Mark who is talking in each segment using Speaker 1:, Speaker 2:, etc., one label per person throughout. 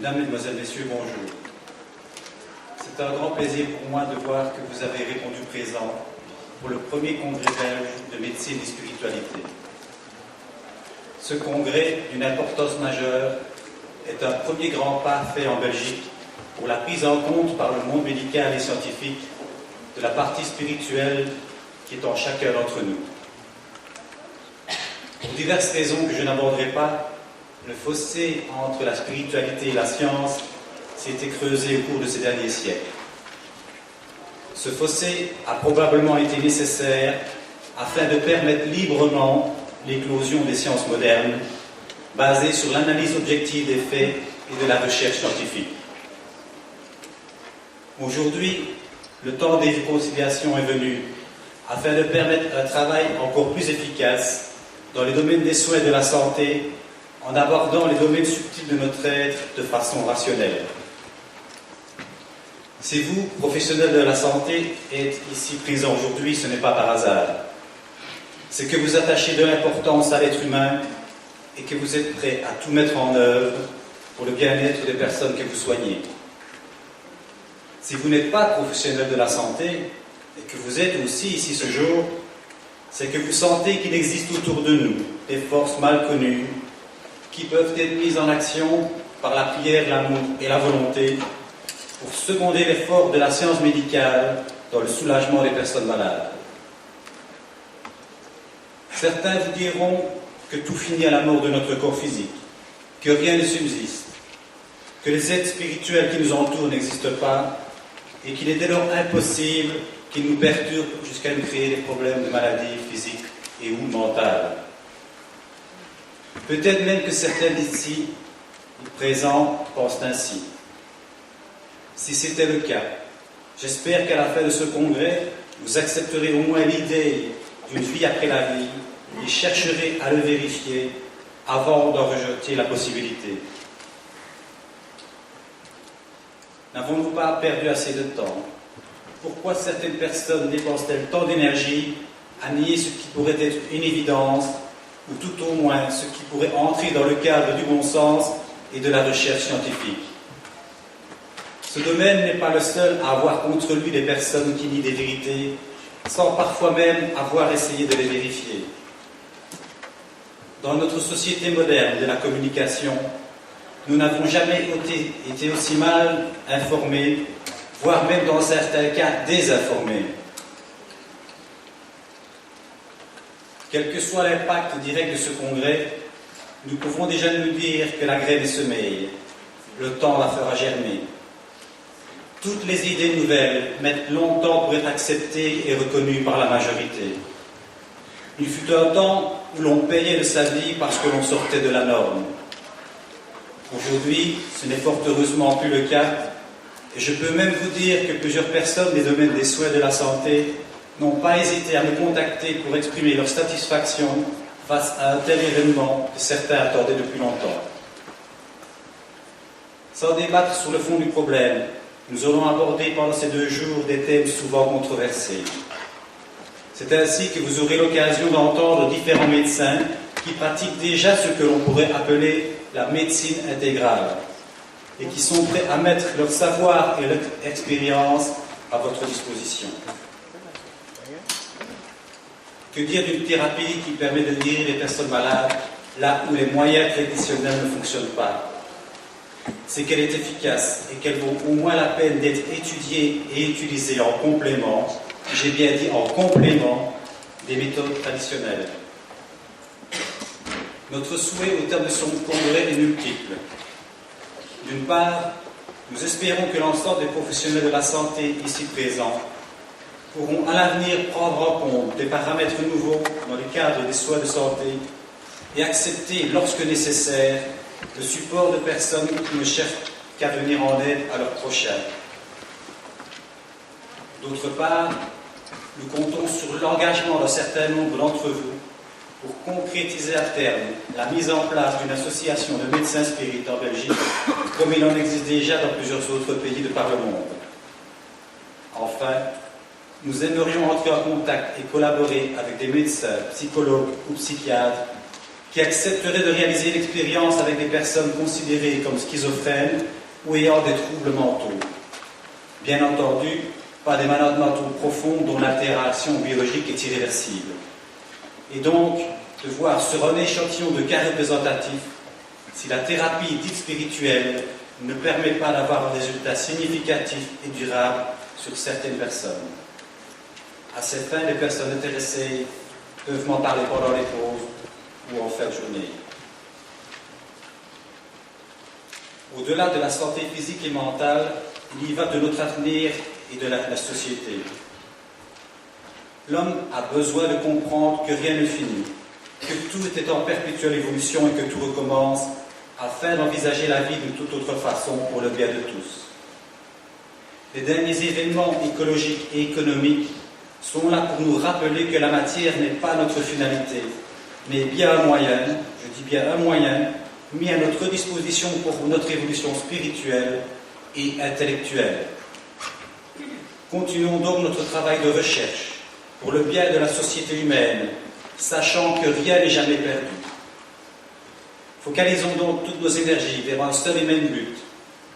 Speaker 1: Mesdames, Mesdemoiselles, Messieurs, bonjour. C'est un grand plaisir pour moi de voir que vous avez répondu présent pour le premier congrès belge de médecine et spiritualité. Ce congrès, d'une importance majeure, est un premier grand pas fait en Belgique pour la prise en compte par le monde médical et scientifique de la partie spirituelle qui est en chacun d'entre nous. Pour diverses raisons que je n'aborderai pas, le fossé entre la spiritualité et la science s'est creusé au cours de ces derniers siècles. Ce fossé a probablement été nécessaire afin de permettre librement l'éclosion des sciences modernes, basées sur l'analyse objective des faits et de la recherche scientifique. Aujourd'hui, le temps des réconciliations est venu afin de permettre un travail encore plus efficace dans les domaines des soins et de la santé, en abordant les domaines subtils de notre être de façon rationnelle. Si vous, professionnels de la santé, êtes ici présents aujourd'hui, ce n'est pas par hasard. C'est que vous attachez de l'importance à l'être humain et que vous êtes prêts à tout mettre en œuvre pour le bien-être des personnes que vous soignez. Si vous n'êtes pas professionnel de la santé et que vous êtes aussi ici ce jour, c'est que vous sentez qu'il existe autour de nous des forces mal connues qui peuvent être mises en action par la prière, l'amour et la volonté pour seconder l'effort de la science médicale dans le soulagement des personnes malades. Certains vous diront que tout finit à la mort de notre corps physique, que rien ne subsiste, que les êtres spirituels qui nous entourent n'existent pas et qu'il est dès lors impossible qu'ils nous perturbent jusqu'à nous créer des problèmes de maladies physiques et ou mentales. Peut-être même que certains d'ici, présents, pensent ainsi. Si c'était le cas, j'espère qu'à la fin de ce congrès, vous accepterez au moins l'idée d'une vie après la vie et chercherez à le vérifier avant d'en rejeter la possibilité. N'avons-nous pas perdu assez de temps? Pourquoi certaines personnes dépensent-elles tant d'énergie à nier ce qui pourrait être une évidence, ou tout au moins ce qui pourrait entrer dans le cadre du bon sens et de la recherche scientifique? Ce domaine n'est pas le seul à avoir contre lui des personnes qui nient des vérités, sans parfois même avoir essayé de les vérifier. Dans notre société moderne de la communication, nous n'avons jamais été aussi mal informés, voire même dans certains cas désinformés. Quel que soit l'impact direct de ce congrès, nous pouvons déjà nous dire que la graine est semée, le temps la fera germer. Toutes les idées nouvelles mettent longtemps pour être acceptées et reconnues par la majorité. Il fut un temps où l'on payait de sa vie parce que l'on sortait de la norme. Aujourd'hui, ce n'est fort heureusement plus le cas, et je peux même vous dire que plusieurs personnes des domaines des soins et de la santé n'ont pas hésité à me contacter pour exprimer leur satisfaction face à un tel événement que certains attendaient depuis longtemps. Sans débattre sur le fond du problème, nous allons aborder pendant ces 2 jours des thèmes souvent controversés. C'est ainsi que vous aurez l'occasion d'entendre différents médecins qui pratiquent déjà ce que l'on pourrait appeler la médecine intégrale et qui sont prêts à mettre leur savoir et leur expérience à votre disposition. Que dire d'une thérapie qui permet de guérir les personnes malades là où les moyens traditionnels ne fonctionnent pas? C'est qu'elle est efficace et qu'elle vaut au moins la peine d'être étudiée et utilisée en complément, j'ai bien dit en complément, des méthodes traditionnelles. Notre souhait au terme de son congrès est multiple. D'une part, nous espérons que l'ensemble des professionnels de la santé ici présents pourront à l'avenir prendre en compte des paramètres nouveaux dans le cadre des soins de santé et accepter, lorsque nécessaire, le support de personnes qui ne cherchent qu'à venir en aide à leurs prochains. D'autre part, nous comptons sur l'engagement d'un certain nombre d'entre vous pour concrétiser à terme la mise en place d'une association de médecins spirites en Belgique, comme il en existe déjà dans plusieurs autres pays de par le monde. Enfin, nous aimerions entrer en contact et collaborer avec des médecins, psychologues ou psychiatres qui accepterait de réaliser l'expérience avec des personnes considérées comme schizophrènes ou ayant des troubles mentaux. Bien entendu, pas des malades mentaux profonds dont l'altération biologique est irréversible. Et donc, de voir sur un échantillon de cas représentatifs si la thérapie dite spirituelle ne permet pas d'avoir un résultat significatif et durable sur certaines personnes. À cette fin, les personnes intéressées peuvent m'en parler pendant les pauses ou en fin de journée. Au-delà de la santé physique et mentale, il y va de notre avenir et de la société. L'homme a besoin de comprendre que rien ne finit, que tout est en perpétuelle évolution et que tout recommence, afin d'envisager la vie de toute autre façon pour le bien de tous. Les derniers événements écologiques et économiques sont là pour nous rappeler que la matière n'est pas notre finalité, mais bien un moyen, je dis bien un moyen, mis à notre disposition pour notre évolution spirituelle et intellectuelle. Continuons donc notre travail de recherche pour le bien de la société humaine, sachant que rien n'est jamais perdu. Focalisons donc toutes nos énergies vers un seul et même but,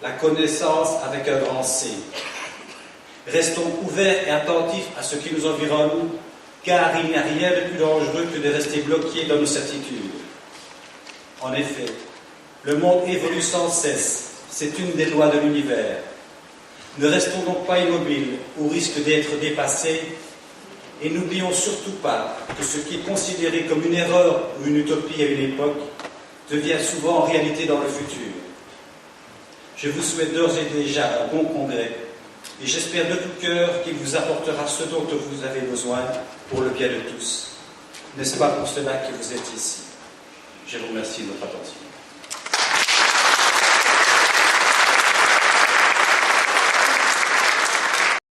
Speaker 1: la connaissance avec un grand C. Restons ouverts et attentifs à ce qui nous environne, car il n'y a rien de plus dangereux que de rester bloqué dans nos certitudes. En effet, le monde évolue sans cesse, c'est une des lois de l'univers. Ne restons donc pas immobiles au risque d'être dépassés, et n'oublions surtout pas que ce qui est considéré comme une erreur ou une utopie à une époque devient souvent en réalité dans le futur. Je vous souhaite d'ores et déjà un bon congrès, et j'espère de tout cœur qu'il vous apportera ce dont vous avez besoin pour le bien de tous. N'est-ce pas pour cela que vous êtes ici? Je vous remercie de votre attention.